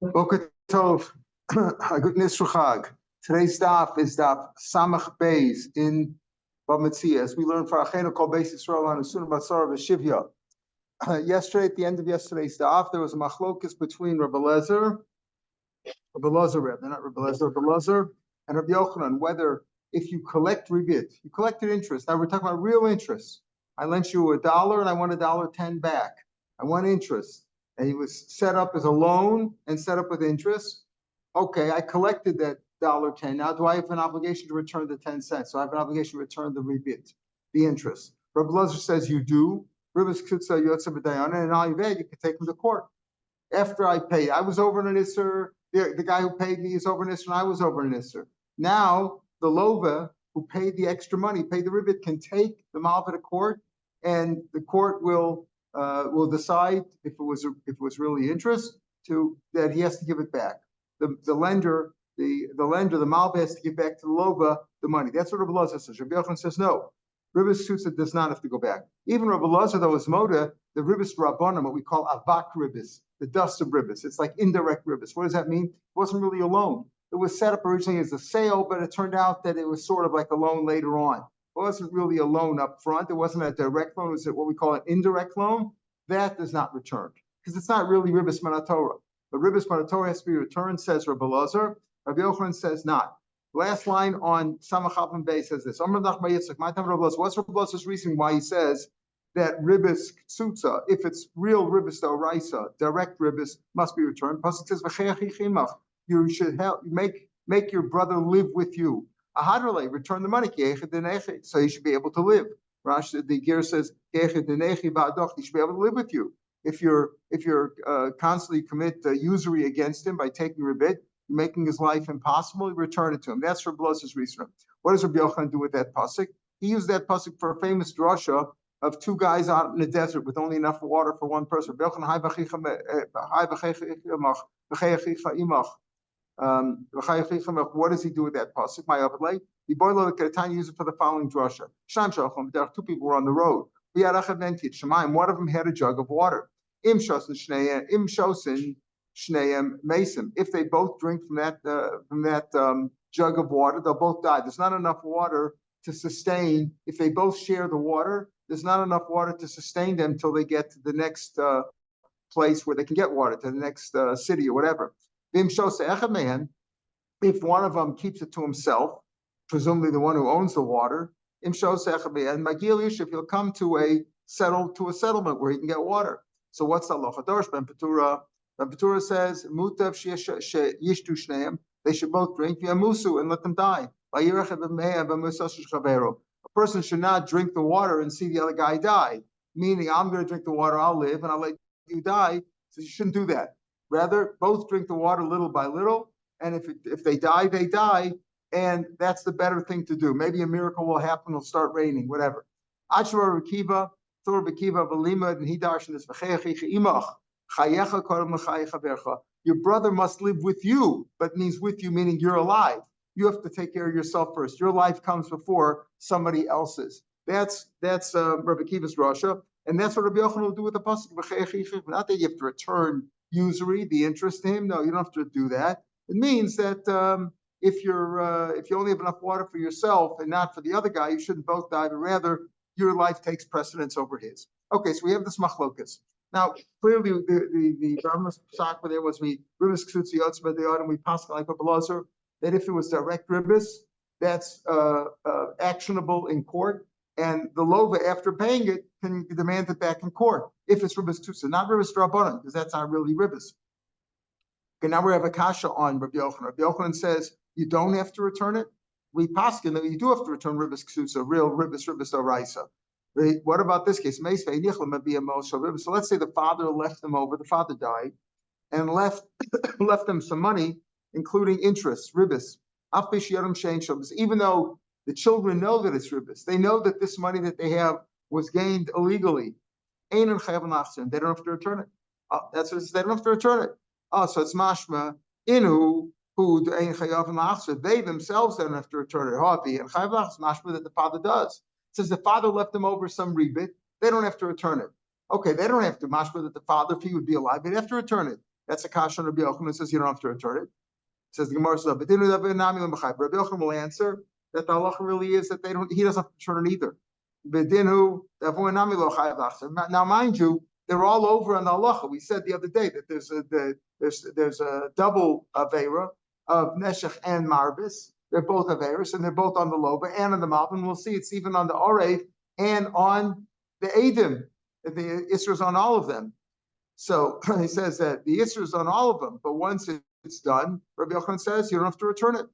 Boker Tov, Good Nisruchag. Today's daf is daf Samach Beis in Mציעא, as we learned for Achenu Kol Beis Yisrael on Usun Basar V'Shivya. Yesterday, at the end of yesterday's daf, there was a machlokus between Rabbi Lezer, and Rabbi Yochanan, whether if you collect ribit, you collected interest. Now we're talking about real interest. I lent you $1 and I want $1.10 back. I want interest. And he was set up as a loan and set up with interest. Okay, I collected that $1.10. Now, do I have an obligation to return the 10 cents? So I have an obligation to return the rebit, the interest. Rabbi Lezer says you do. And all you can take him to court. After I paid, I was over in an Isser. The guy who paid me is over in Isser, and I was over in Isser. Now, the Lova, who paid the extra money, paid the ribbit, can take the malva to court, and the court will decide if it was really interest that he has to give it back. The lender, the malva has to give back to the Lova the money. That's what Rabbi Lezer says. Rabbi Yochanan says no. Ribbis Sutsa does not have to go back. Even Rabbi Lezer, though, is moda, the ribbis rabbanim, what we call avak ribbis, the dust of ribbis. It's like indirect ribbis. What does that mean? It wasn't really a loan. It was set up originally as a sale, but it turned out that it was sort of like a loan later on. It wasn't really a loan up front. It wasn't a direct loan. It was what we call an indirect loan. That does not return because it's not really ribbis manatorah. But ribbis manatorah has to be returned, says Rabbi Lezer. Rabbi Yochanan says not. Last line on Samach Chafim Bey says this. What's Rabbi Lezer's reason why he says that ribbis ksutza, if it's real ribbis d'oraisa, direct ribbis, must be returned? Pasuk says you should make your brother live with you. Return the money. So he should be able to live. Rash, the Ger says he should be able to live with you. If you're constantly commit usury against him by taking ribbit, making his life impossible, you return it to him. That's Rabbi Lezer's reason. What does Rabbi Yochanan do with that pasuk? He used that pasuk for a famous drasha of two guys out in the desert with only enough water for one person. What does he do with that pasuk? The boy Ketanya used it for the following drasha. Two people were on the road. One of them had a jug of water. Shneim Mason. If they both drink from that jug of water, they'll both die. There's not enough water to sustain. If they both share the water, there's not enough water to sustain them until they get to the next place where they can get water, to the next city or whatever. If one of them keeps it to himself, presumably the one who owns the water, and he'll come to a settlement where he can get water. So what's the halacha? Dorsh ben Petura. Batura says, "Mutav yishtu shneim." They should both drink v'yamusu and let them die. A person should not drink the water and see the other guy die. Meaning, I'm going to drink the water, I'll live, and I'll let you die. So you shouldn't do that. Rather, both drink the water little by little, and if they die, they die, and that's the better thing to do. Maybe a miracle will happen; it'll start raining, whatever. Achvar Rekiva, Thor Bekiva, Velima, and he darshan this imach. Your brother must live with you, but means with you meaning you're alive. You have to take care of yourself first. Your life comes before somebody else's. That's Rabbi Kiva's Rasha, and that's what Rabbi Yochanan will do with the pasuk. Not that you have to return usury, the interest to him. No, you don't have to do that. It means that if you only have enough water for yourself and not for the other guy, you shouldn't both die, but rather your life takes precedence over his. Okay, so we have this machlokas. Now, clearly, the Brahma's sakwa there was we ribbis ksutzi yotzba deyad, and we passed like Rabbi Lezer that if it was direct ribbis, that's actionable in court, and the lova after paying it can demand it back in court if it's ribbis ksutzi, not ribbis drabanan, because that's not really ribbis. Okay, now we have a kasha on Rabbi Yochanan. Rabbi Yochanan says you don't have to return it. We paskin that you do have to return ribbis ksutzi, real ribbis oraisa. What about this case? So let's say the father left them over, the father died, and left them some money, including interest, ribbis. Even though the children know that it's ribbis, they know that this money that they have was gained illegally. They don't have to return it. That's what it says, they don't have to return it. So it's mashma inu who they themselves don't have to return it. Mashma that the father does. It says the father left them over some rebit, they don't have to return it. Okay, they don't have to mashma that the father, if he would be alive, they'd have to return it. That's a kasha on Rabbi Yochanan that says you don't have to return it. Says the Gemara, but Rabbi Yochanan will answer that the halacha really is that he doesn't have to return it either. Now, mind you, they're all over on the halacha. We said the other day that there's a double avera of neshech and marbis. They're both averas, and they're both on the loba and on the malvin. We'll see it's even on the orev and on the edim. The isra is on all of them. So he says that the isra is on all of them, but once it's done, Rabbi Yochanan says you don't have to return it.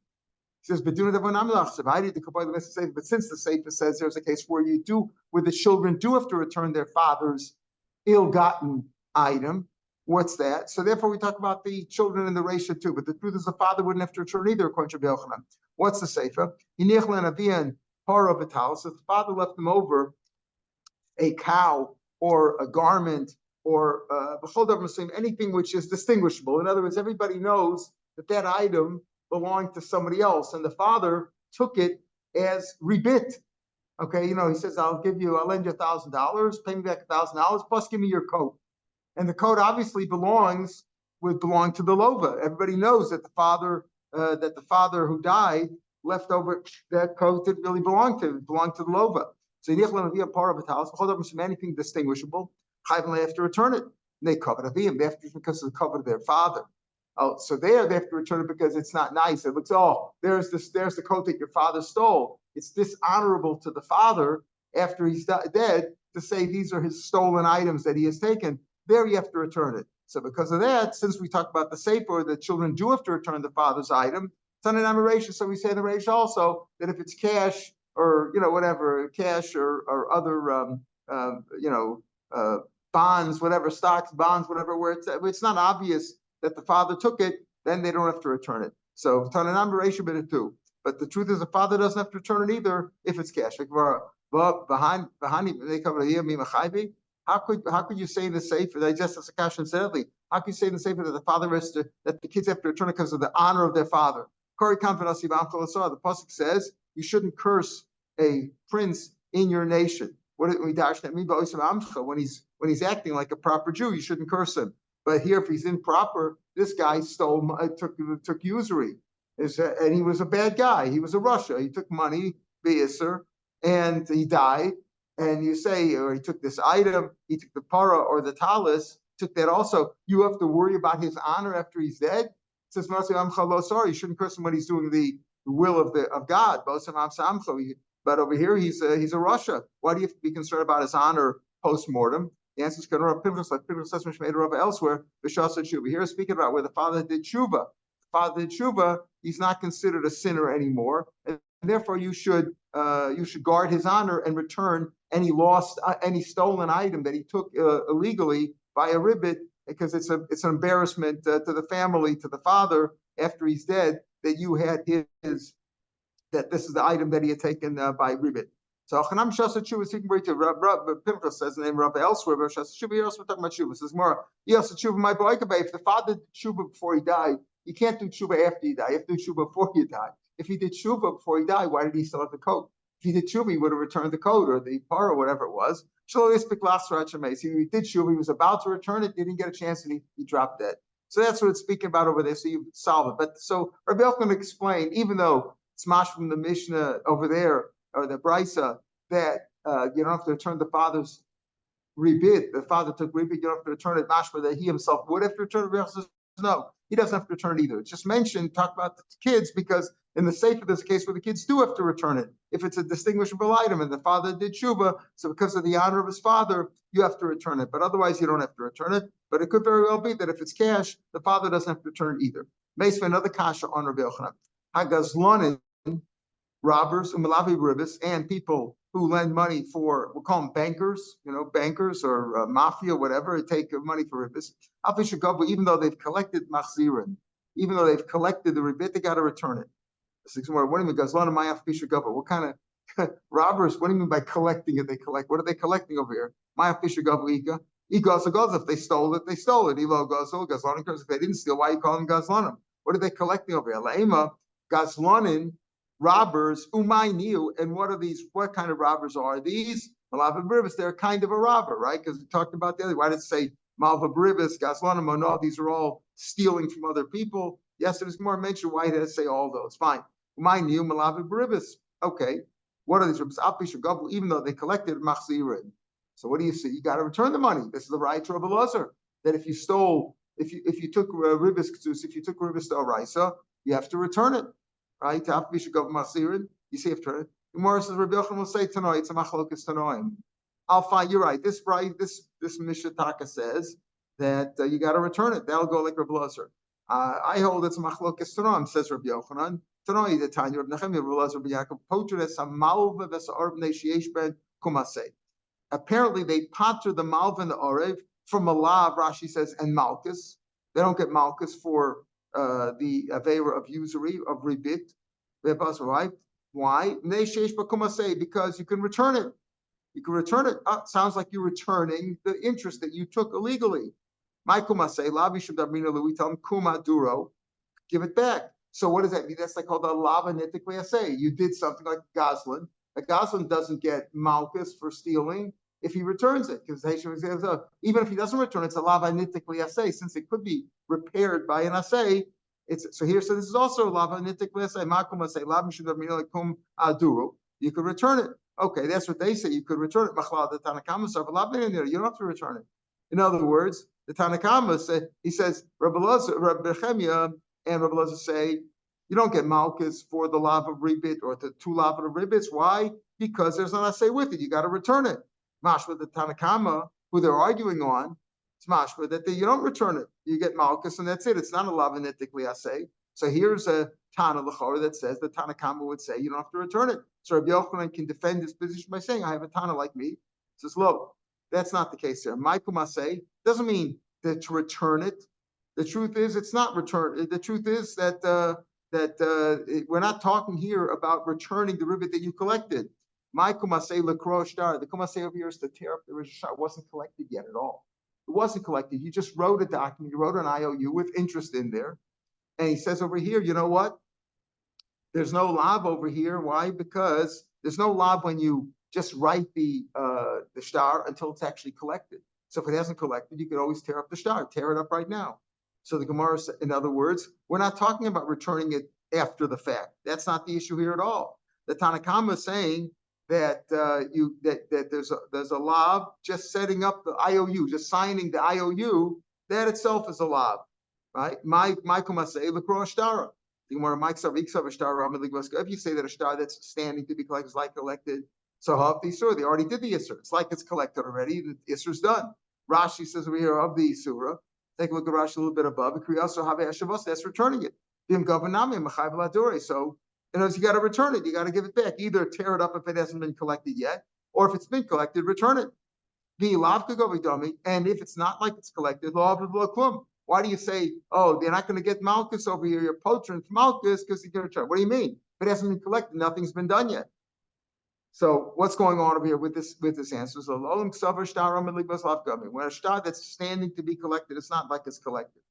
He says, but since the Sefer says there's a case where the children do have to return their father's ill-gotten item, what's that? So therefore we talk about the children in the ratio too, but the truth is the father wouldn't have to return either, according to Rabbi Yochanan. What's the Sefer? So the father left them over a cow or a garment or anything which is distinguishable. In other words, everybody knows that item belonged to somebody else, and the father took it as rebit. Okay, he says, I'll lend you $1,000, pay me back $1,000, plus give me your coat. And the coat obviously belonged to the lova. Everybody knows that the father who died left over that coat that really belonged to him. It belonged to the lova. So be a part of a house. Anything distinguishable, they have to return it. They cover it. They have to because of the cover of their father. Oh, so they have to return it because it's not nice. It looks, there's the coat that your father stole. It's dishonorable to the father after he's dead to say these are his stolen items that he has taken. There you have to return it. So because of that, since we talk about the sefer, the children do have to return the father's item. It's on an amiration. So we say in the ratio also that if it's cash or whatever, cash or other bonds, whatever, stocks, bonds, whatever, where it's not obvious that the father took it, then they don't have to return it. So Tananam ratio bit too. But the truth is the father doesn't have to return it either if it's cash. How could you say in the sefer that just as a kasha incidentally? How could you say in the sefer that the father that the kids have to return it because of the honor of their father? The pasuk says you shouldn't curse a prince in your nation. When he's acting like a proper Jew, you shouldn't curse him. But here, if he's improper, this guy took usury, and he was a bad guy. He was a Russia. He took money, beiser, and he died. And you say, or he took this item, he took the para or the talis, took that also. You have to worry about his honor after he's dead. It says, you shouldn't curse him when he's doing the will of God. But over here, he's a Russia. Why do you have to be concerned about his honor post-mortem? The answer is Rav Pinchas, like Pinchas says, made Rav elsewhere. B'shas tshuva. Here, speaking about where the father did tshuva. The father did tshuva. He's not considered a sinner anymore, and therefore you should guard his honor and return any stolen item that he took illegally by a ribbit, because it's an embarrassment to the family, to the father after he's dead, that you had that this is the item that he had taken by ribbit. So Chanam Shasa Tshuva is taken to Rav Pinchas says the name Rav elsewhere, but Shasa Tshuva here also we're talking about Tshuva. Says more, Yasa Tshuva my boy, if the father did Tshuva before he died, you can't do Tshuva after you die. You have to do Tshuva before you die. If he did Tshuva before he died, why did he still have the coat? If he did Tshuva, he would have returned the coat or the par or whatever it was. So he did Tshuva, he was about to return it, didn't get a chance, and he dropped dead. So that's what it's speaking about over there. So you solve it. But so Rabbi Yochanan explained, even though it's mash from the Mishnah over there or the Brisa, that you don't have to return the father's rebid. The father took rebid, you don't have to return it. Mashma that he himself would have to return it. Says, no, he doesn't have to return it either. It's just mentioned, talk about the kids, because in the sefer there's a case where the kids do have to return it if it's a distinguishable item and the father did tshuva. So because of the honor of his father, you have to return it. But otherwise, you don't have to return it. But it could very well be that if it's cash, the father doesn't have to return it either. Makes another kasha on Rabbi Yochanan. Hagazlonin, robbers, umalavi ribis, and people who lend money for, we'll call them bankers, bankers or mafia, whatever, take money for ribis. Even though they've collected machzirin, even though they've collected the ribit, they got to return it. What do you mean? What kind of robbers? What do you mean by collecting it? They collect. What are they collecting over here? If they stole it, they stole it. If they didn't steal, why are you calling gazlanim? What are they collecting over here? La'ema, gazlanin, robbers, umayniu, and what kind of robbers are these? They're kind of a robber, right? Because we talked about the other. Why did it say Malva Bribis, Gazlana, Monah, these are all stealing from other people. Yes, there's more mention why did it say all those? Fine. Mind you, Malava Bribis. Okay. What are these ribis? Even though they collected Machzirin. So what do you see? You got to return the money. This is the right to Rabbi Elazar. That if you stole, if you took ribis k'tus, if you took ribis to Araisa, you have to return it. Right? You see, you have to return it. The Gemara says Rabbi Yochanan will say Tanoi, it's a machlokas Tanoim. I'll find you're right. This Mishataka says that you got to return it. That'll go like Rabbi Elazar. I hold it's a machlokas Tanoim, says Rabbi Yochanan. Tanoi the Tanya Rabbi Nechemia Rabbi Elazar Rabbi Yaakov Poter es hamalva v'sa'ar b'nei sheyesh ben kumasei. Apparently they pater the malva and the arev from a lav. Rashi says and malchus. They don't get malchus for the avera of usury of ribit. Right? Why? Because you can return it. You can return it. Sounds like you're returning the interest that you took illegally. My kumasei, lavi shudamina lui, tell him kuma duro, give it back. So what does that mean? That's like called a lava nitikli asay. You did something like Goslin. A Goslin doesn't get malchus for stealing if he returns it, because even if he doesn't return it, it's a lava nitikli asay, since it could be repaired by an asay. So here, so this is also lava nitikli asay. Makum asay lava shudamina kum aduro. You could return it. Okay, that's what they say. You could return it. The Tanakama said, you don't have to return it. In other words, the Tanakama said, he says, Rabbi Nechemia and Rabbi Elazar say, you don't get malchus for the lava ribit or the two lava ribits. Why? Because there's an assay with it. You got to return it. Mashma, the Tanakama, who they're arguing on, it's mashma that you don't return it. You get malchus and that's it. It's not a lava nitikli assay. So here's a Tana L'chora that says the Tanakama would say you don't have to return it. So Rabbi Yochanan can defend his position by saying, I have a Tana like me. He says, look, that's not the case here. My kumasei doesn't mean that to return it. The truth is, it's not return. The truth is that we're not talking here about returning the ribbit that you collected. My kumasei lekro shtar. The kumasei over here is to tear up the original shtar. It wasn't collected yet at all. It wasn't collected. You just wrote a document. You wrote an IOU with interest in there. And he says over here, you know what? There's no lav over here. Why? Because there's no lav when you just write the shtar until it's actually collected. So if it hasn't collected, you could always tear up the shtar, tear it up right now. So the Gemara, in other words, we're not talking about returning it after the fact. That's not the issue here at all. The Tanakama is saying that there's a lav just setting up the IOU, just signing the IOU. That itself is a lav. Right? If you say that a shtar that's standing to be collected is like collected, so the Isur, they already did the Isur. It's like it's collected already. The Isur's done. Rashi says over here of the Isura. Take a look at Rashi a little bit above. That's returning it. So, you got to return it. You got to give it back. Either tear it up if it hasn't been collected yet, or if it's been collected, return it. And if it's not like it's collected, why do you say, oh, they're not going to get malchus over here, you're poaching for malchus because you're going to return? What do you mean? If it hasn't been collected, nothing's been done yet. So what's going on over here with this answer? So when a shtar that's standing to be collected, it's not like it's collected.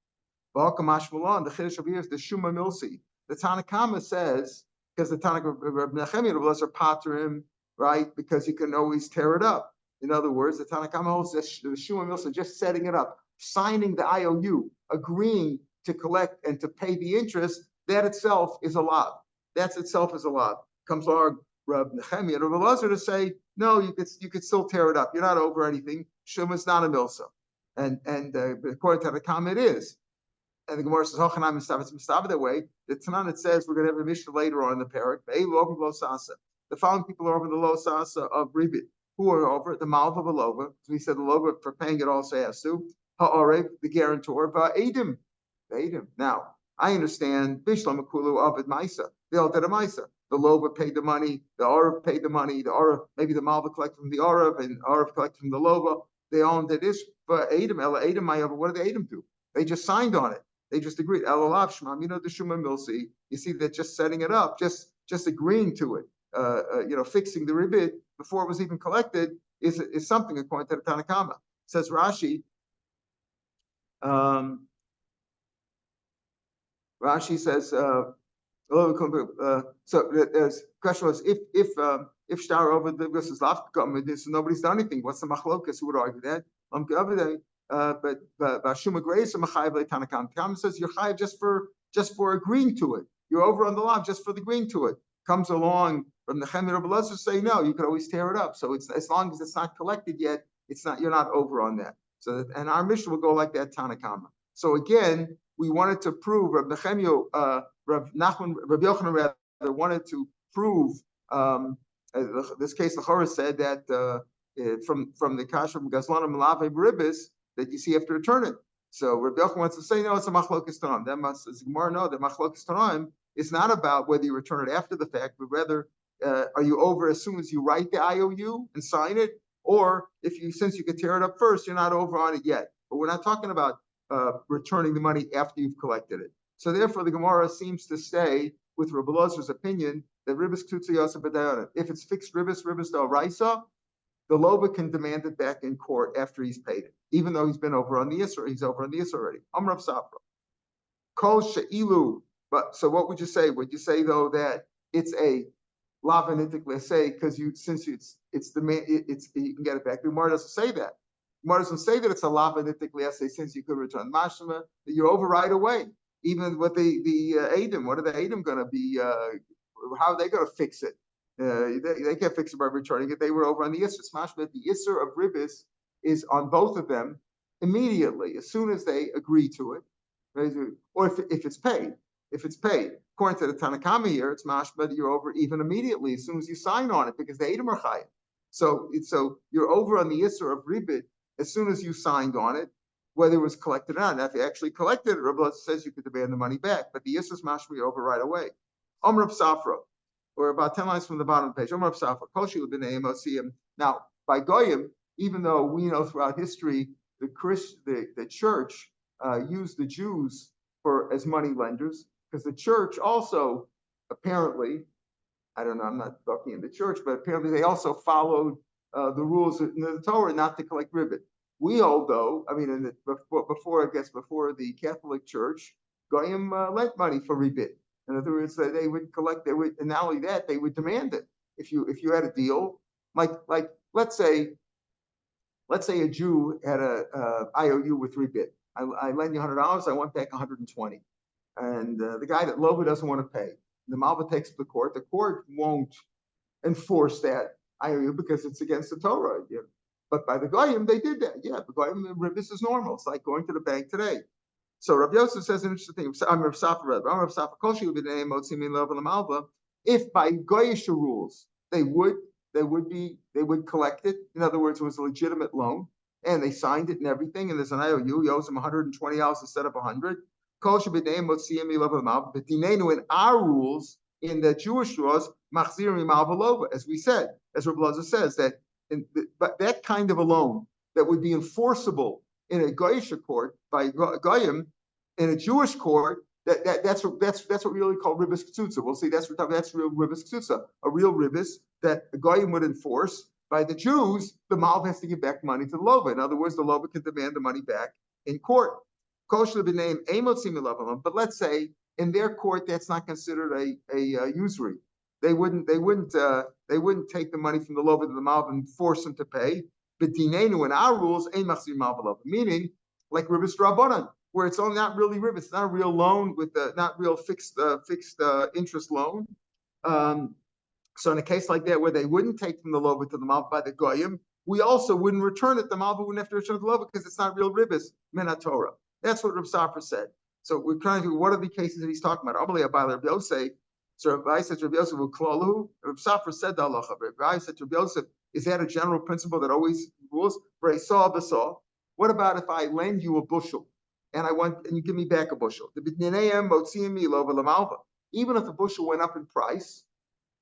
The chiddush over here is the shuma milsi. The Tanakama says, because the Tanakama Rabbi Nechemia are patrim, right? Because you can always tear it up. In other words, the Tanakama holds the shuma milsi, just setting it up, signing the IOU, agreeing to collect and to pay the interest. That itself is a lav. That itself is a lav. Comes our Rav Nechemia, Rav Elazar to say, no, you could still tear it up. You're not over anything. Shuma is not a milsa, and according to the comment, it is. And the Gemara says, "Hochanam it's mistava that way." The Tanan it says we're going to have a mishnah later on in the parak. The following people are over the low sasa of ribit. Who are over the malva of a lova? So we said the lova for paying it also has to ha'arev, the guarantor, va'edim. Now I understand bishlam akulu of it ma'isa. They all did a ma'isa. The Lova paid the money, the Arav paid the money, the Arav, maybe the Malva collected from the Arav, and Arav collected from the Lova. They owned it. But Adam, what did the Adam do? They just signed on it. They just agreed. Elalav Shema, the Shuma Milsi. You see that just setting it up, just agreeing to it, fixing the ribbit before it was even collected is something according to the Tanakama. Says Rashi. Rashi says. So the question was if shtar over the versus lafka, nobody's done anything. What's the machlokas? Who would argue that? But Bashuma Grace and Machayev Tanakam. Tanakam says you're chayev just for agreeing to it. You're over on the law just for agreeing to it. Comes along from the Chemir Rabbi Elazar say no, you could always tear it up. So it's as long as it's not collected yet, you're not over on that. So and our mission will go like that Tanakama. So again, we wanted to prove Rav Nechemia, Rav Yochanan rather wanted to prove this case. The Chorah said that from the Kasher from Gazlana Malave Ribis that you see have to return it. So Rabbi Yochanan wants to say no, it's a machlokas tanaim. That must as Gemara know that machlokas tanaim is not about whether you return it after the fact, but rather are you over as soon as you write the IOU and sign it, or since you could tear it up first, you're not over on it yet. But we're not talking about returning the money after you've collected it. So therefore, the Gemara seems to stay with Rabbi Elazar's opinion that ribis ktutza yosef b'dayanim. If it's fixed ribis d'oraisa, the loba can demand it back in court after he's paid it, even though he's been over on the Isser. He's over on the Isser already. Amrav Safra. Kol she'ilu. But so what would you say? Would you say though that it's a lavanitic say because you can get it back? The Gemara doesn't say that. The Gemara doesn't say that it's a lavanitic say since you could return mashma that you're over right away. Even with the Adam, what are the Adam going to be? How are they going to fix it? They can't fix it by returning it. They were over on the Isser. Smash, but the Isser of ribis is on both of them immediately, as soon as they agree to it, or if it's paid. If it's paid, according to the Tanakama here, it's mashma that you're over even immediately as soon as you sign on it because the Adam are chayav. So you're over on the Isser of ribit as soon as you signed on it, whether it was collected or not. Now, if you actually collected it, Rabbi says you could demand the money back, but the Isser is mashma you're over right away. Amr Safra. Or about 10 lines from the bottom of the page. Now, by Goyim, even though we know throughout history the church used the Jews as money lenders, because the church also apparently, I don't know, I'm not talking in the church, but apparently they also followed the rules in the Torah not to collect ribbit. We hold though, I mean, before the Catholic Church, Goyim lent money for ribbit. In other words, they would collect. And not only that, they would demand it. If you had a deal, like let's say a Jew had a IOU with rebit. I lend you $100. I want back 120, and the guy that Loba doesn't want to pay. The Malva takes to the court. The court won't enforce that IOU because it's against the Torah. Yeah. But by the Goyim, they did that. Yeah, the Goyim, this is normal. It's like going to the bank today. So Rav Yosef says an interesting thing. If by Goyish rules they would collect it. In other words, it was a legitimate loan, and they signed it and everything. And there's an IOU. He owes him $120 instead of $100. But in our rules, in the Jewish laws, as we said, as Rav Elazar says, but that kind of a loan that would be enforceable in a Goyish court by Goyim, in a Jewish court, that's what we really call ribis ktsutza. We'll see that's real ribis ktsutza, a real ribis that a Goyim would enforce. By the Jews, the Malv has to give back money to the Lova. In other words, the Lova can demand the money back in court. But let's say in their court that's not considered a usury. They wouldn't take the money from the Lova to the Malv and force them to pay. But dinenu in our rules ain't machzir Malv Lova, meaning like ribis rabbanan, where it's not really ribis, it's not a real loan with not real fixed interest loan. So in a case like that, where they wouldn't take from the Lova to the Malva by the Goyim, we also wouldn't return it. The Malva wouldn't have to return it to the Lova because it's not real ribis min Torah. That's what Rav Safra said. So we're trying to do what are the cases that he's talking about? So Rabbi said Rabbi Yosef will klalu. Rav Safra said the halacha. Rabbi said Rabbi Yosef, is that a general principle that always rules? What about if I lend you a bushel and you give me back a bushel? Even if the bushel went up in price,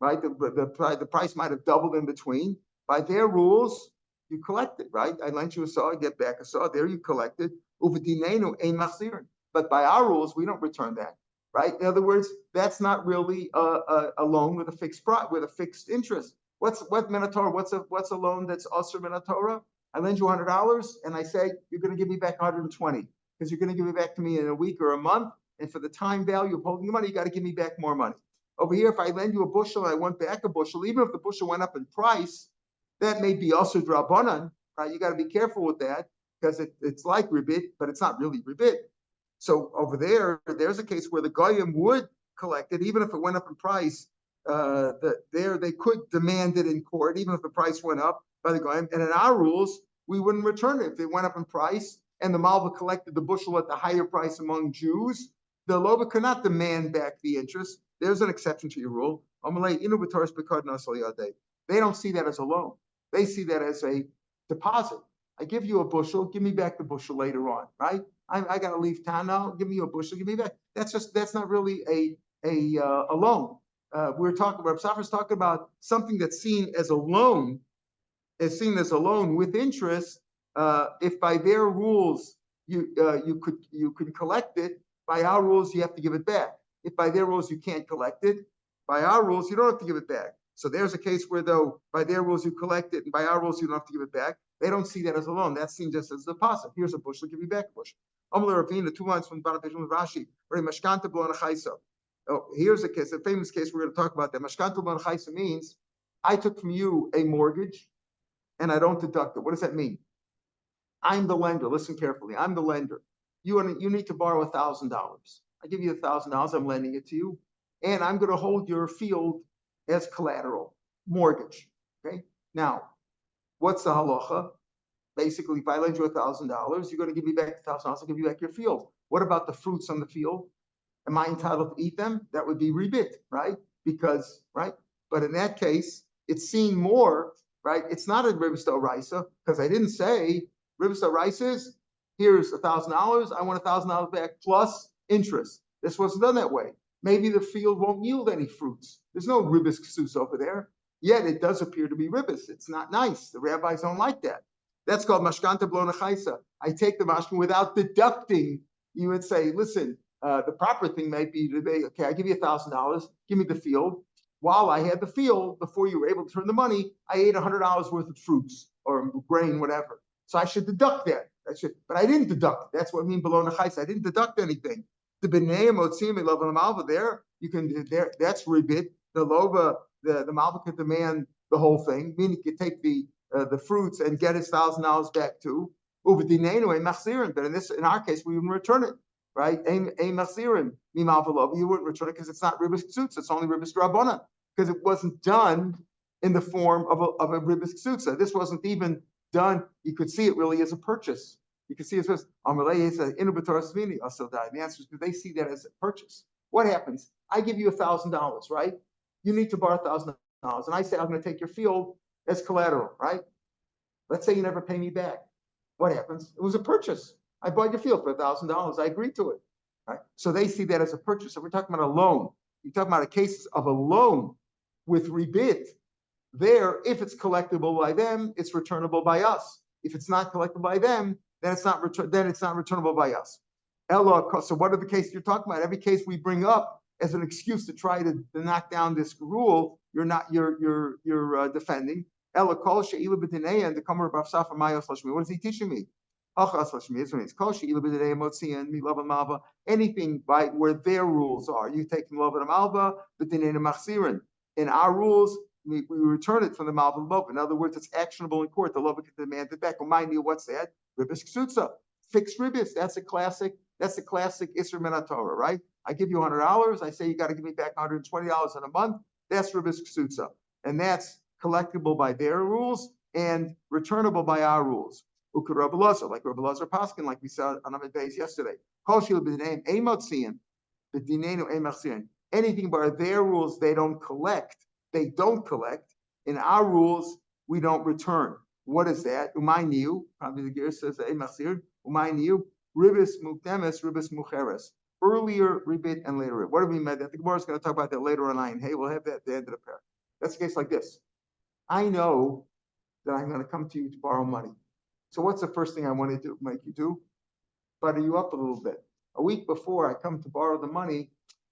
right? The price might have doubled in between. By their rules, you collect it, right? I lent you a saw, get back a saw. There you collect it. But by our rules, we don't return that, right? In other words, that's not really a loan with a fixed price, with a fixed interest. What's Minotaur? What's a loan that's also Minotaur? I lend you $100 and I say you're going to give me back 120 because you're going to give it back to me in a week or a month. And for the time value of holding the money, you got to give me back more money. Over here, if I lend you a bushel and I want back a bushel, even if the bushel went up in price, that may be also drabanan, right? You got to be careful with that because it's like ribit, but it's not really ribit. So over there's a case where the goyim would collect it, even if it went up in price. They could demand it in court, even if the price went up by the goyim. And in our rules, we wouldn't return it if it went up in price and the malva collected the bushel at the higher price among Jews. The loba could not demand back the interest. There's an exception to your rule. They don't see that as a loan. They see that as a deposit. I give you a bushel, give me back the bushel later on, right? I got to leave town now. Give me a bushel, give me back. That's not really a loan. Rav Safra's talking about something that's seen as a loan, with interest. If by their rules you could collect it, by our rules you have to give it back. If by their rules you can't collect it, by our rules you don't have to give it back. So there's a case where, though, by their rules you collect it, and by our rules you don't have to give it back. They don't see that as a loan. That's seen just as a deposit. Here's a bushel, give me back a bushel. The 2 lines from Rashi. Oh, here's a famous case we're going to talk about. That mashkanta b'lan chaysa means I took from you a mortgage, and I don't deduct it. What does that mean? I'm the lender. Listen carefully. I'm the lender. You need to borrow $1,000. I give you $1,000. I'm lending it to you, and I'm going to hold your field as collateral, mortgage. Okay. Now, what's the halacha? Basically, if I lend you $1,000, you're going to give me back $1,000. I'll give you back your field. What about the fruits on the field? Am I entitled to eat them? That would be rebit, right? But in that case, it's seen more, right? It's not a ribis d'oraisa, because I didn't say ribis d'oraisa is here's $1,000. I want $1,000 back plus interest. This wasn't done that way. Maybe the field won't yield any fruits. There's no ribis ksus over there. Yet it does appear to be ribis. It's not nice. The rabbis don't like that. That's called mashkanta b'lo nechaisa. I take the mashkan without deducting. You would say, listen, the proper thing might be to say, okay, I give you $1,000. Give me the field. While I had the field, before you were able to turn the money, I ate $100 worth of fruits or grain, whatever. So I should deduct that. But I didn't deduct. That's what I mean below nechaisa. I didn't deduct anything. The b'nei motzim lova malva there, you can there. That's ribit. The lova, the malva could demand the whole thing. Meaning, you could take the fruits and get his $1,000 back too. But in our case, we wouldn't return it, right? You wouldn't return it because it's not ribis ksutza. It's only ribis rabbanan, because it wasn't done in the form of a ribis ksutza. This wasn't even done. You could see it really as a purchase. You can see it says, the answer is because they see that as a purchase. What happens? I give you $1,000, right? You need to borrow $1,000. And I say, I'm going to take your field as collateral, right? Let's say you never pay me back. What happens? It was a purchase. I bought your field for $1,000. I agreed to it, right? So they see that as a purchase. So we're talking about a loan. You're talking about a case of a loan with rebit. There, if it's collectible by them, it's returnable by us. If it's not collectible by them, then it's not returnable by us. So what are the cases you're talking about? Every case we bring up as an excuse to try to knock down this rule, you're defending. And the Kamar Rav Safra Mayos Lashmi. What is he teaching me? Anything by where their rules are. You take from Lova to Malva, but then in our rules, we return it from the Malva to Lova. In other words, it's actionable in court. The Lova can demand it back. Remind you, what's that? Ribis Ksutza. Fixed ribis. That's a classic Isser Min Torah, right? I give you $100. I say you got to give me back $120 in a month. That's ribis Ksutza. And that's collectible by their rules and returnable by our rules. Like Rabbi Lazar Paskin, like we saw on Amid Beis yesterday. Anything by their rules, they don't collect. In our rules, we don't return. What is that? Umayniu, probably the gear says Umayniu, ribis mukdemes, ribis mucheres. Earlier ribit and later ribit. What do we mean? The Gemara is going to talk about that later on. Hey, we'll have that at the end of the pair. That's a case like this. I know that I'm going to come to you to borrow money. So what's the first thing I want to make you do? Butter you up a little bit. A week before I come to borrow the money,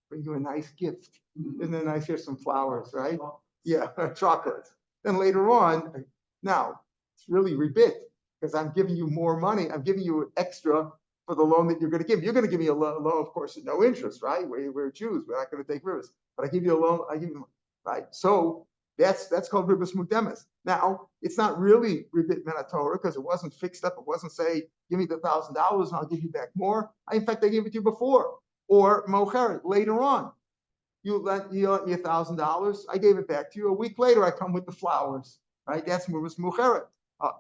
bring you a nice gift. Isn't it nice? Here's some flowers, right? Yeah, chocolates. Then later on, now it's really rebit because I'm giving you more money. I'm giving you extra for the loan that you're going to give. You're going to give me a loan, of course, at no interest, right? We're Jews. We're not going to take risks. But I give you a loan. I give you, right? So That's called ribis mudemis. Now, it's not really ribit menatora because it wasn't fixed up. It wasn't say, give me the $1,000 and I'll give you back more. In fact, I gave it to you before. Or mocheret, later on. You lent me $1,000. I gave it back to you. A week later, I come with the flowers. Right? That's ribis mucheret.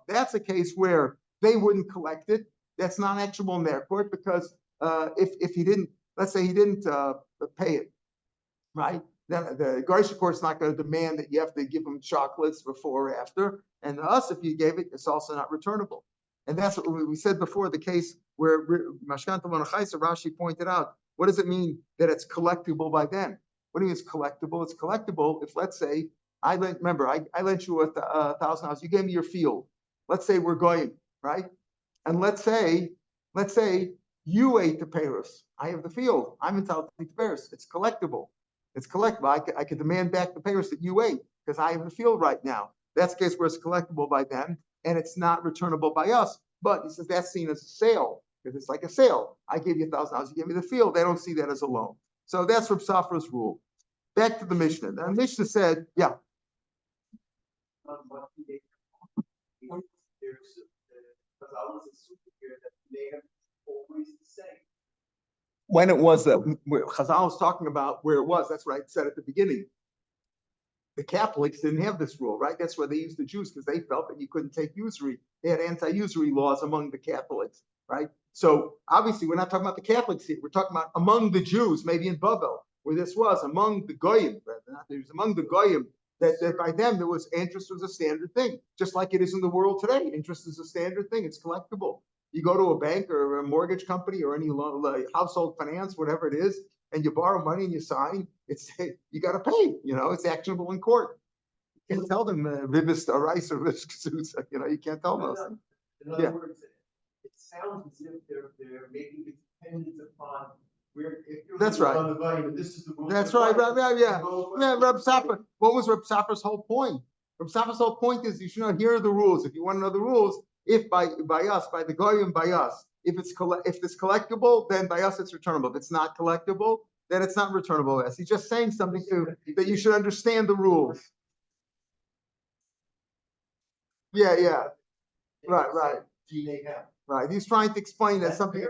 That's a case where they wouldn't collect it. That's not actionable in their court because if he didn't, let's say he didn't pay it, right? Then the Garsha court is not going to demand that you have to give them chocolates before or after. And us, if you gave it, it's also not returnable. And that's what we said before, the case where Mashkanta Monachaisa, Rashi pointed out, what does it mean that it's collectible by them? What do you mean it's collectible? It's collectible if, let's say, I lent you $1,000. You gave me your field. Let's say we're going, right? And let's say you ate the payros. I have the field. I'm entitled to eat the payros. It's collectible. It's collectible. I could demand back the payros that you ate because I have the field right now. That's the case where it's collectible by them and it's not returnable by us. But he says that's seen as a sale because it's like a sale. I gave you $1,000. You give me the field. They don't see that as a loan. So that's Rav Safra's rule. Back to the Mishnah. The Mishnah said, yeah. When it was Chazal was talking about where it was, that's what I said at the beginning. The Catholics didn't have this rule, right? That's why they used the Jews because they felt that you couldn't take usury. They had anti-usury laws among the Catholics, right? So obviously we're not talking about the Catholics here. We're talking about among the Jews, maybe in Bavel, where this was among the Goyim, among the Goyim, that by them there was interest was a standard thing, just like it is in the world today. Interest is a standard thing. It's collectible. You go to a bank or a mortgage company or any household finance, whatever it is, and you borrow money and you sign, you got to pay. It's actionable in court. You can't tell them ribis rice or ribis suits. You can't tell them those things. In other words, it sounds as if they're making it dependent upon where. That's right. On the volume, this is the rule. That's right. Yeah. Rav Safra. What was Rav Safra's whole point? Rav Safra's whole point is you should know here are the rules. If you want to know the rules, if by us, by the goyim, by us, if it's collectible, then by us it's returnable. If it's not collectible, then it's not returnable. As he's just saying something that you should understand the rules. Yeah. Right. Right. He's trying to explain that something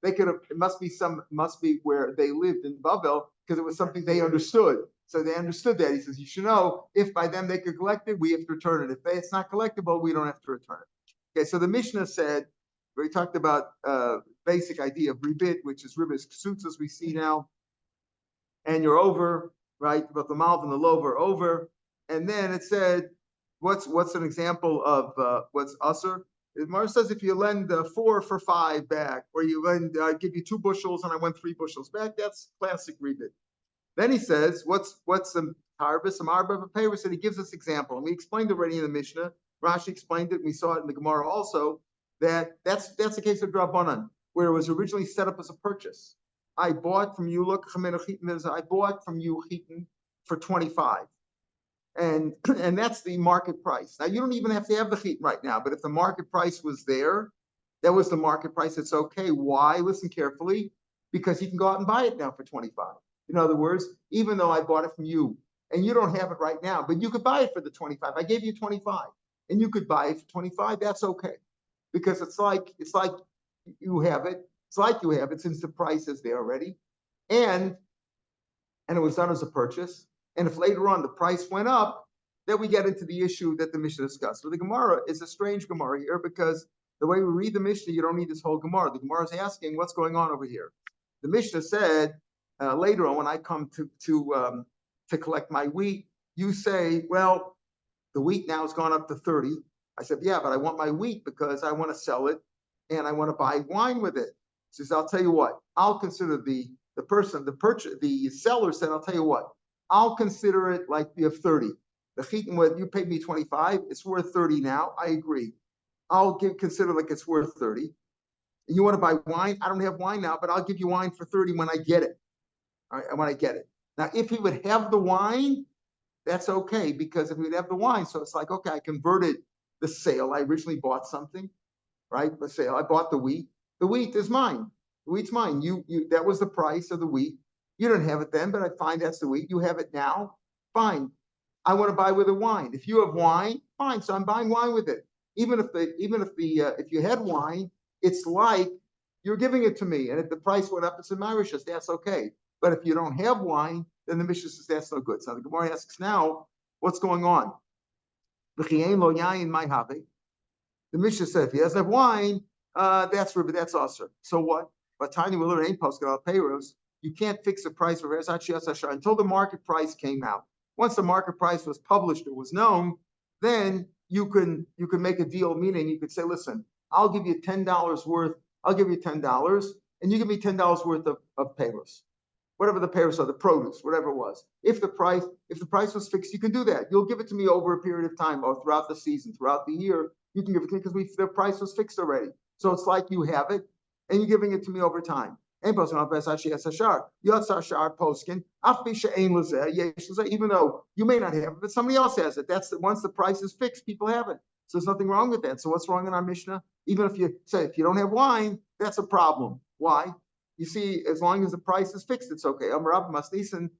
they could have. It must be where they lived in Bavel because it was something they understood. So they understood that. He says you should know if by them they could collect it, we have to return it. If it's not collectible, we don't have to return it. Okay, so the Mishnah said, we talked about basic idea of ribit, which is ribis ksuts as we see now, and you're over, right? But the malv and the lov are over, and then it said, what's an example of what's usher? Mar says if you lend 4 for 5 back, or you lend, I give you 2 bushels and I went 3 bushels back, that's classic ribit. Then he says, what's some harvest, some arba of a payros, and he gives us example, and we explained already in the Mishnah. Rashi explained it, and we saw it in the Gemara also, that's the case of Drabanan, where it was originally set up as a purchase. I bought from you, I bought from you chitin for 25. And that's the market price. Now, you don't even have to have the chitin right now, but if the market price was there, that was the market price, it's okay. Why? Listen carefully, because you can go out and buy it now for 25. In other words, even though I bought it from you, and you don't have it right now, but you could buy it for the 25. I gave you 25. And you could buy it for 25, that's okay. Because it's like you have it. It's like you have it since the price is there already. And it was done as a purchase. And if later on the price went up, then we get into the issue that the Mishnah discussed. So the Gemara is a strange Gemara here because the way we read the Mishnah, you don't need this whole Gemara. The Gemara is asking what's going on over here. The Mishnah said later on when I come to collect my wheat, you say, well, the wheat now has gone up to 30. I said, yeah, but I want my wheat because I want to sell it and I want to buy wine with it. He says, I'll tell you what, I'll consider the seller said, I'll tell you what, I'll consider it like you have 30. The chitin, you paid me 25, it's worth 30 now. I agree. I'll consider like it's worth 30. And you want to buy wine? I don't have wine now, but I'll give you wine for 30 when I get it. All right, when I get it. Now, if he would have the wine, that's okay, because if we'd have the wine, so it's like, okay, I converted the sale. I originally bought something, right? The sale, I bought the wheat. The wheat is mine. The wheat's mine. That was the price of the wheat. You didn't have it then, but I find that's the wheat. You have it now, fine. I want to buy with a wine. If you have wine, fine. So I'm buying wine with it. If you had wine, it's like you're giving it to me. And if the price went up, it's in my rishas, that's okay. But if you don't have wine, then the Mishnah says that's no good. So the Gemara asks now, what's going on? The Mishnah said if he doesn't have wine, that's riba, that's usher. So what? But Tanya will learn ain't posted on payros. You can't fix a price for until the market price came out. Once the market price was published, it was known, then you can make a deal, meaning you could say, listen, I'll give you $10 worth, I'll give you $10, and you give me $10 worth of payros. Whatever the payros are, the produce, whatever it was. If the price was fixed, you can do that. You'll give it to me over a period of time or throughout the season, throughout the year. You can give it to me because the price was fixed already. So it's like you have it and you're giving it to me over time. Even though you may not have it, but somebody else has it. Once the price is fixed, people have it. So there's nothing wrong with that. So what's wrong in our Mishnah? Even if you say if you don't have wine, that's a problem. Why? You see, as long as the price is fixed, it's okay. Our Mishnah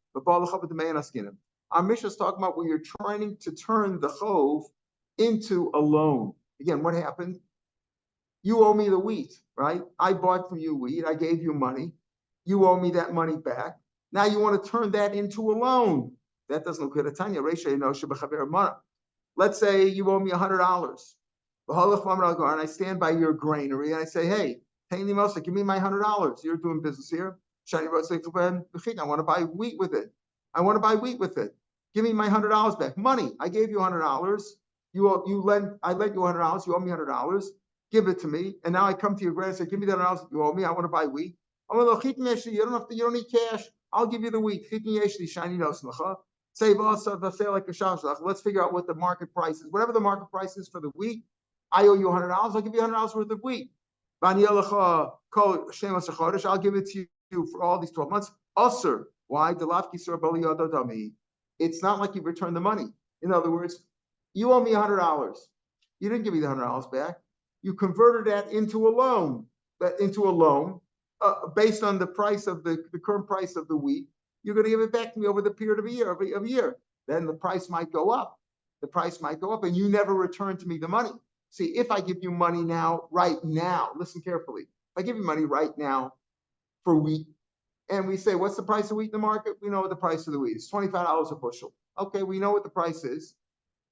is talking about when you're trying to turn the chov into a loan. Again, what happened? You owe me the wheat, right? I bought from you wheat. I gave you money. You owe me that money back. Now you want to turn that into a loan. That doesn't look good at Tanya. Let's say you owe me $100. And I stand by your granary and I say, hey, give me my $100. You're doing business here. I want to buy wheat with it. Give me my $100 back. Money. I gave you $100. I lent you $100. You owe me $100. Give it to me. And now I come to your granary and say, give me that $100 that you owe me. I want to buy wheat. You don't need cash. I'll give you the wheat. Say like a shav. Let's figure out what the market price is. Whatever the market price is for the wheat, I owe you $100. I'll give you $100 worth of wheat. I'll give it to you for all these 12 months. Usher. Why? It's not like you returned the money. In other words, you owe me $100. You didn't give me the $100 back. You converted that into a loan. Based on the price of the current price of the wheat. You're going to give it back to me over the period of a year. Then the price might go up. And you never return to me the money. See, if I give you money now, right now, listen carefully. If I give you money right now for wheat, and we say, what's the price of wheat in the market? We know what the price of the wheat is, $25 a bushel. Okay, we know what the price is.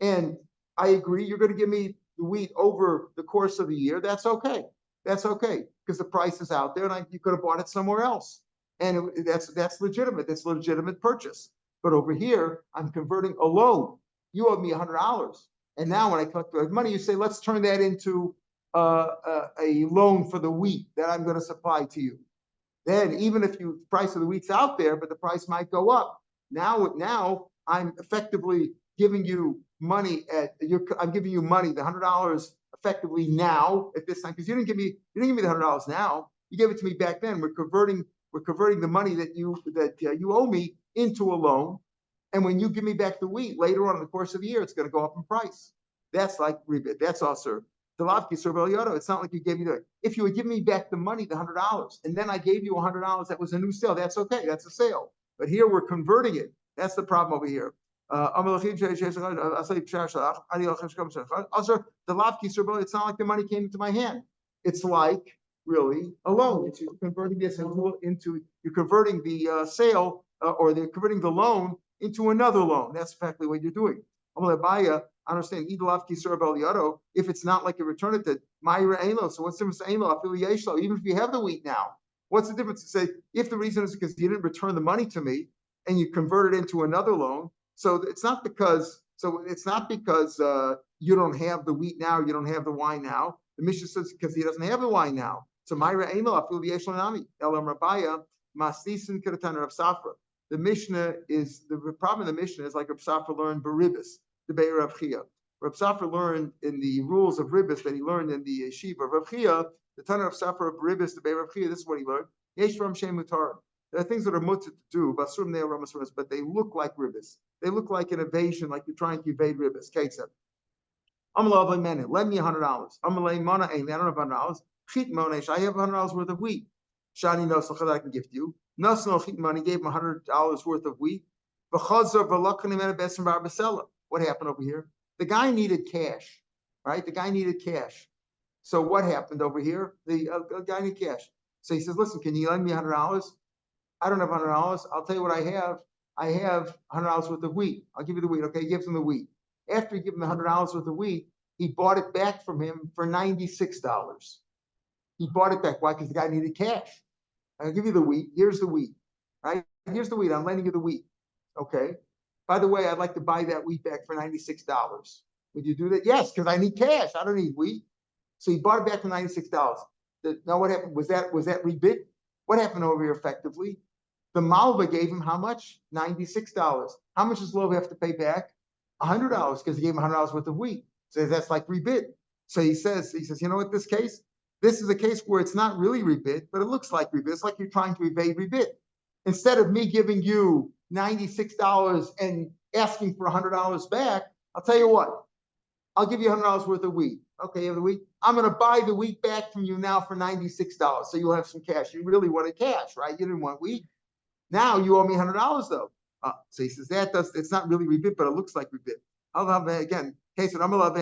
And I agree, you're going to give me the wheat over the course of the year. That's okay. Because the price is out there and you could have bought it somewhere else. And that's legitimate. That's a legitimate purchase. But over here, I'm converting a loan. You owe me $100. And now when I collect the money, you say, let's turn that into a loan for the wheat that I'm going to supply to you. Then even if the price of the wheat's out there, but the price might go up. Now I'm effectively giving you money I'm giving you money, the $100 effectively now at this time, because you didn't give me the $100 now. You gave it to me back then. We're converting the money that you owe me into a loan. And when you give me back the wheat later on in the course of the year, it's going to go up in price. That's like rebate. That's also it's not like you gave me if you would give me back the money, the $100, and then I gave you $100, that was a new sale. That's okay. That's a sale. But here we're converting it. That's the problem over here. It's not like the money came into my hand. It's like really a loan. You're converting this you're converting the sale or they're converting the loan into another loan. That's exactly what you're doing. I understand. If it's not like you return it to Myra Elo, so what's the difference? Even if you have the wheat now, what's the difference? To say if the reason is because you didn't return the money to me and you convert it into another loan. So it's not because you don't have the wheat now, you don't have the wine now. The Mishnah says because he doesn't have the wine now. So Myra Elo affiliation nami Elam Rabaya Masnisin Kiratan Rav Safra. The Mishnah is the problem. In the Mishnah is like Rav Safra learned Baribas. The Be'er Rav Chia. Rav Safra learned in the rules of Ribis that he learned in the yeshiva of Rav Chia, the Tanner of Safra of Ribis, the Be'er Rav Chia, this is what he learned. Yesh Ram Shem Mutar. There are things that are mutter to do, but they look like Ribis. They look like an evasion, like you're trying to evade Ribis. Ketzah. Lend me $100. Amalei Mana Ein, I don't have $100. Chit Monesh, I have $100 worth of wheat. Shani Nosach that I can gift you. Nasno Chit Money gave him $100 worth of wheat. What happened over here? The guy needed cash, right? The guy needed cash. So what happened over here? The guy needed cash. So he says, listen, can you lend me $100? I don't have $100. I'll tell you what I have. I have $100 worth of wheat. I'll give you the wheat. Okay, he gives him the wheat. After he gives him the $100 worth of wheat, he bought it back from him for $96. He bought it back. Why? Because the guy needed cash. I'll give you the wheat. Here's the wheat, right? Here's the wheat. I'm lending you the wheat. Okay. By the way, I'd like to buy that wheat back for $96. Would you do that? Yes, because I need cash. I don't need wheat. So he bought it back for $96. Now what happened? Was that rebid? What happened over here effectively? The Malva gave him how much? $96. How much does Lov have to pay back? $100 because he gave him $100 worth of wheat. So that's like rebid. So he says, you know what, this case? This is a case where it's not really rebid, but it looks like rebid. It's like you're trying to evade rebid. Instead of me giving you $96 and asking for $100 back, I'll tell you what, I'll give you $100 worth of wheat. Okay, you have the wheat. I'm going to buy the wheat back from you now for $96. So you'll have some cash. You really wanted cash, right? You didn't want wheat. Now you owe me $100 though. So he says it's not really rebid, but it looks like rebid. I'll have again. Case that I'm allowed to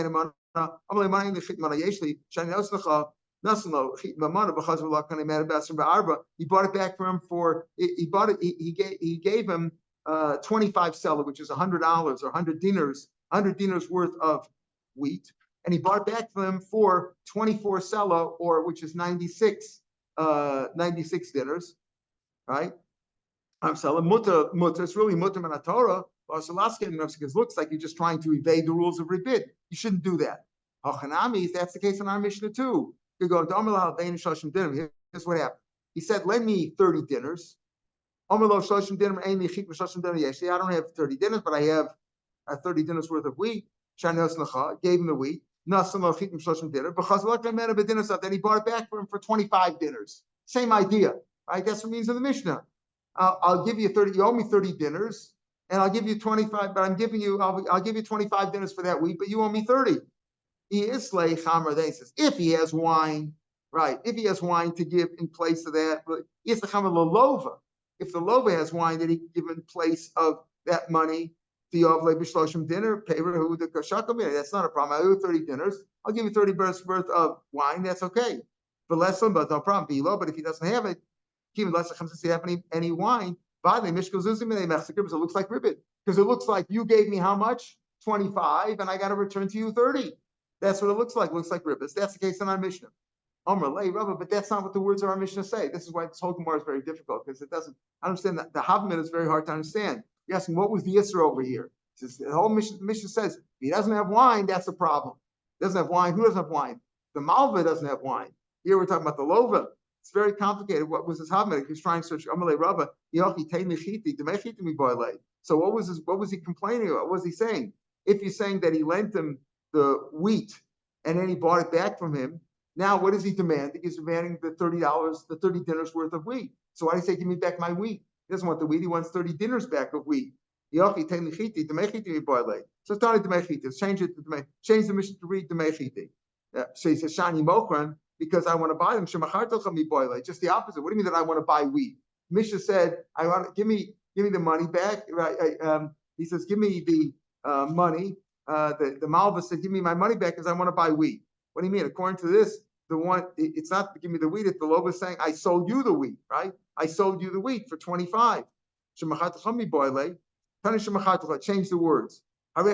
he bought it back from him for he gave him 25 seller, which is $100 or 100 dinars worth of wheat, and he bought it back from him for 24 seller, or which is 96 dinars, right? I'm selling mutter. It's really mutter min Torah. Because it looks like you're just trying to evade the rules of rebid. You shouldn't do that. Hachanami, that's the case in our Mishnah too. You go, here's what happened. He said, lend me 30 dinners. I don't have 30 dinners, but I have 30 dinners worth of wheat. Gave him the wheat. Then he bought it back for him for 25 dinners. Same idea, right? That's what it means in the Mishnah. I'll give you 30, you owe me 30 dinners, and I'll give you 25, but I'll give you 25 dinners for that wheat, but you owe me 30. He is slay chamer. Then he says, if he has wine, right? If he has wine to give in place of that, is the chamer lova. If the lova has wine that he can give in place of that money, the ovle b'shloshim dinner, paver who the kashakam. That's not a problem. I owe you 30 dinners. I'll give you 30 births worth of wine. That's okay. But less than, but no problem. Below, but if he doesn't have it, even less comes to see have any wine. It looks like ribbit because it looks like you gave me how much? 25, and I got to return to you 30. That's what it looks like. It looks like ribbits. That's the case in our Mishnah. But that's not what the words of our Mishnah say. This is why this whole Gemara is very difficult because it doesn't. I understand that the Havman is very hard to understand. You're asking what was the Yisra over here? Says, the whole Mishnah says if he doesn't have wine, that's a problem. He doesn't have wine. Who doesn't have wine? The Malva doesn't have wine. Here we're talking about the Lova. It's very complicated. What was his Havman? He was trying to search Amalei Rava. So what was he complaining about? What was he saying? If you're saying that he lent him the wheat and then he bought it back from him, now what is he demanding? He's demanding the $30, the 30 dinners worth of wheat. So why do you say, give me back my wheat? He doesn't want the wheat, he wants 30 dinners back of wheat. So it's not change it to change the mission to read Demechiti. So he says, Shani Mokran, because I want to buy them. Just the opposite. What do you mean that I want to buy wheat? Misha said, I want give me the money back. He says, give me the money. The Malva said, give me my money back because I want to buy wheat. What do you mean? According to this, it's not to give me the wheat. It's the Lova saying, I sold you the wheat, right? I sold you the wheat for 25. Change the words. What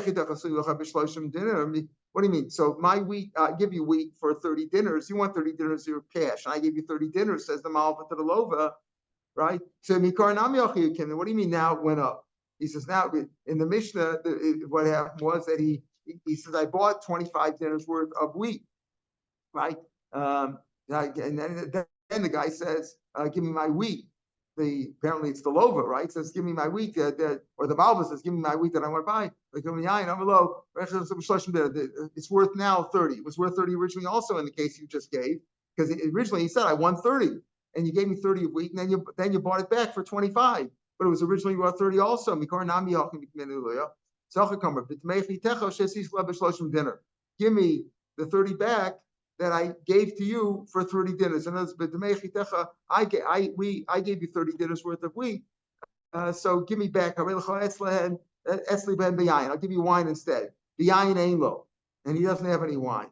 do you mean? So my wheat, I give you wheat for 30 dinners. You want 30 dinners of cash. And I give you 30 dinners, says the Malva to the Lova, right? So what do you mean now it went up? He says now in the Mishnah, what happened was that he says, I bought 25 dinners worth of wheat, right? And then the guy says, give me my wheat. Apparently it's the Lova, right? Says, give me my wheat, or the Malva says, give me my wheat that I want to buy. It's worth now 30. It was worth 30 originally also in the case you just gave, because originally he said, I won 30, and you gave me 30 of wheat, and then you bought it back for 25. But it was originally worth 30 also. Give me the 30 back that I gave to you for 30 dinners. And I gave you 30 dinners worth of wheat. so give me back. I'll give you wine instead. And he doesn't have any wine.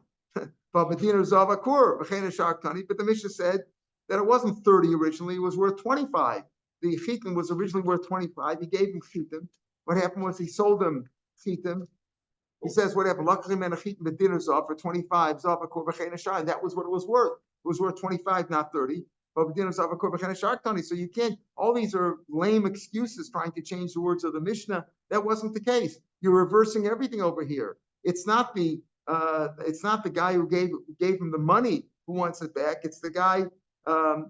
But the Mishnah said that it wasn't 30 originally, it was worth 25. The chitin was originally worth 25. He gave him chitin. What happened was he sold him chitin. He says, what happened? For 25, and that was what it was worth. It was worth 25, not 30. So you can't, all these are lame excuses trying to change the words of the Mishnah. That wasn't the case. You're reversing everything over here. It's not the guy who gave him the money who wants it back. It's the guy, the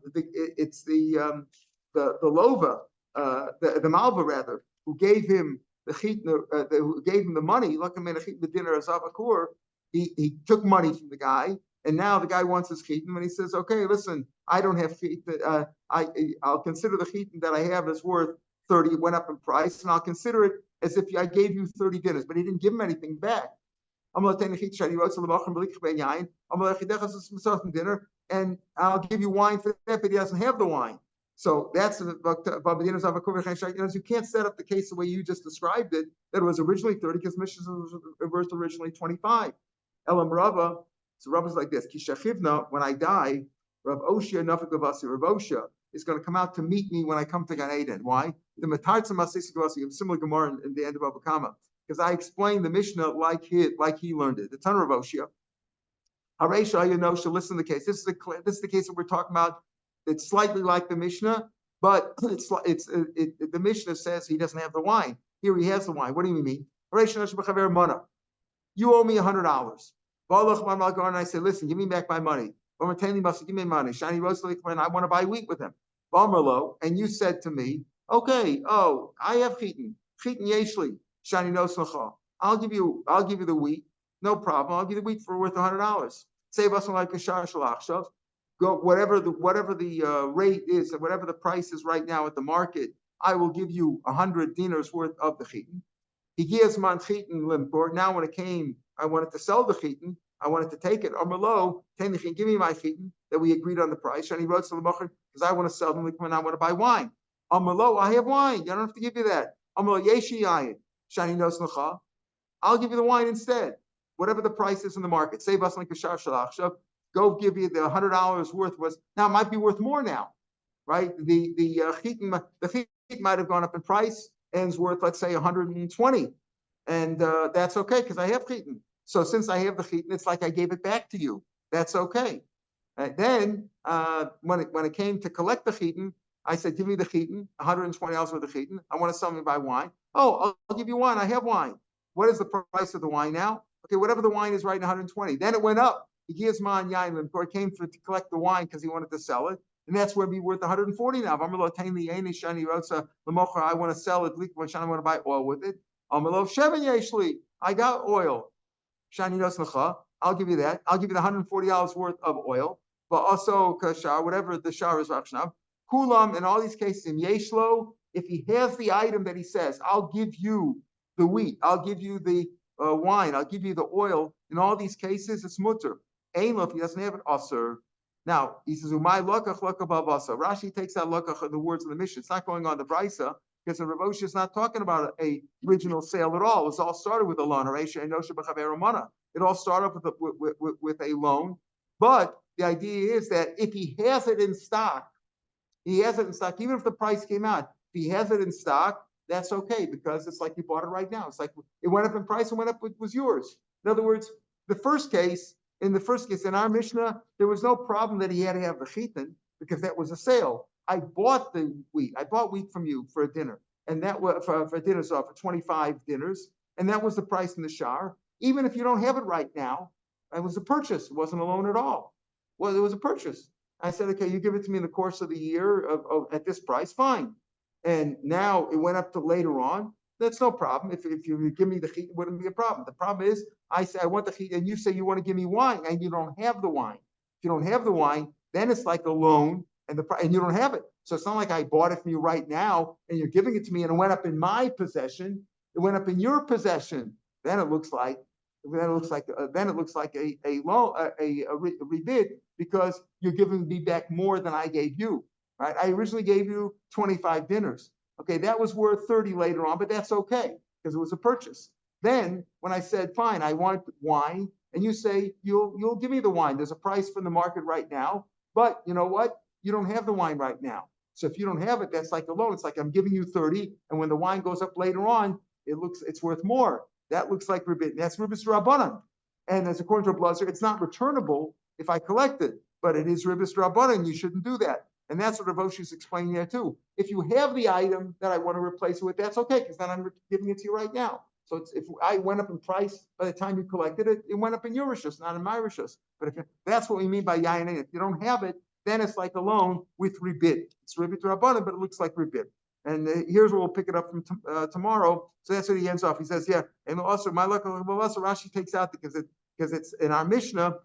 lova, the malva rather, who gave him the who gave him the money. He took money from the guy, and now the guy wants his chitin, and he says, "Okay, listen, I don't have chitin. I'll consider the chitin that I have is worth 30. It went up in price, and I'll consider it as if I gave you 30 dinners." But he didn't give him anything back. Dinner, and I'll give you wine for that, but he doesn't have the wine. So that's you can't set up the case the way you just described it, that it was originally 30 because Mishnah was originally 25. Elam Rava, so Rava's like this: Kishachivna, when I die, Rav Oshia Nafik Gavasi, Rav Oshia is going to come out to meet me when I come to Gan Eden. Why? The Matarza Masisi Gavasi, similar Gemara in the end of Bava Kama, because I explained the Mishnah like he learned it. The Tan Rav Oshia. Hareisha Yanosha, listen to the case. This is the case that we're talking about. It's slightly like the Mishnah, but the Mishnah says he doesn't have the wine. Here he has the wine. What do you mean? You owe me $100. And I say, listen, give me back my money. Give me money. Shani Rosalik, when I want to buy wheat with him. And you said to me, okay, I have chitin. Chitin yeshli. Shani Noslacha. I'll give you the wheat. No problem. I'll give you the wheat for worth $100. Save us like a shar shalach. Go whatever the rate is, whatever the price is right now at the market, I will give you 100 dinars worth of the chitin. He gives man chitin limpor. Now when it came, I wanted to sell the chitin. I wanted to take it. Amalo, give me my chitin that we agreed on the price. And he wrote to the mocher because I want to sell them when I want to buy wine. Amalo, I have wine. I don't have to give you that. Amalo yeshi yayin. Shani nos nacha. I'll give you the wine instead. Whatever the price is in the market. Save us like a shar shalach. Go give you the $100 worth was now it might be worth more now, right? The chitin might have gone up in price and is worth, let's say, 120, and that's okay because I have chitin. So since I have the chitin, it's like I gave it back to you. That's okay. Then when it came to collect the chitin, I said, give me the chitin, $120 worth of chitin. I want to sell me buy wine. Oh, I'll give you wine. I have wine. What is the price of the wine now? Okay, whatever the wine is right now, 120. Then it went up. He gives man yain and came to collect the wine because he wanted to sell it, and that's where it'd be worth 140 now. I want to sell it. I want to buy oil with it. I got oil. I'll give you that. I'll give you the $140 worth of oil, but also kashar, whatever the shar is. Kulam in all these cases in yeshlo, if he has the item that he says, I'll give you the wheat, I'll give you the wine, I'll give you the oil. In all these cases, it's mutter. If he doesn't have it, asur. Now he says, "Umay lokach lokach basa." Rashi takes out lokach in the words of the Mishnah. It's not going on the brisa because the Rav Oshia is not talking about a original sale at all. It's all started with a loan. It all started with a loan. But the idea is that if he has it in stock, even if the price came out. If he has it in stock, that's okay because it's like you bought it right now. It's like it went up in price and went up, it was yours. In other words, in the first case, in our Mishnah, there was no problem that he had to have the chitin because that was a sale. I bought the wheat. I bought wheat from you for a dinner, and that was for dinner, so for 25 dinners, and that was the price in the shar. Even if you don't have it right now, it was a purchase. It wasn't a loan at all. Well, it was a purchase. I said, okay, you give it to me in the course of the year at this price, fine. And now it went up to later on. That's no problem. If you give me the chit, it wouldn't be a problem. The problem is, I say I want the chit, and you say you want to give me wine, and you don't have the wine. If you don't have the wine, then it's like a loan, and you don't have it. So it's not like I bought it from you right now, and you're giving it to me, and it went up in my possession. It went up in your possession. Then it looks like a loan, a rebid, because you're giving me back more than I gave you. Right? I originally gave you 25 dinners. Okay, that was worth 30 later on, but that's okay because it was a purchase. Then when I said, fine, I want wine, and you say, you'll give me the wine. There's a price from the market right now, but you know what? You don't have the wine right now. So if you don't have it, that's like a loan. It's like I'm giving you 30, and when the wine goes up later on, it's worth more. That looks like ribbit. That's ribis rabbanan. And as according to a blazer, it's not returnable if I collect it, but it is ribis rabbanan. You shouldn't do that. And that's what Rav Oshi is explaining there too. If you have the item that I want to replace it with, that's okay, because then I'm giving it to you right now. So if I went up in price by the time you collected it, it went up in your rishus, not in my rishus. But that's what we mean by yayin. If you don't have it, then it's like a loan with ribit. It's ribit rabbanan, but it looks like ribit. And here's where we'll pick it up from tomorrow. So that's what he ends off. He says, yeah, and also my luck. Also Rashi takes out because it's in our Mishnah,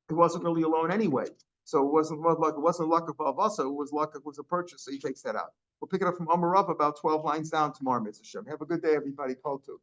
it wasn't really a loan anyway. So it wasn't luck. It wasn't luck of also. It was luck. It was a purchase. So he takes that out. We'll pick it up from Amar Rav about 12 lines down tomorrow, Mr. Shem. Have a good day, everybody. Call to.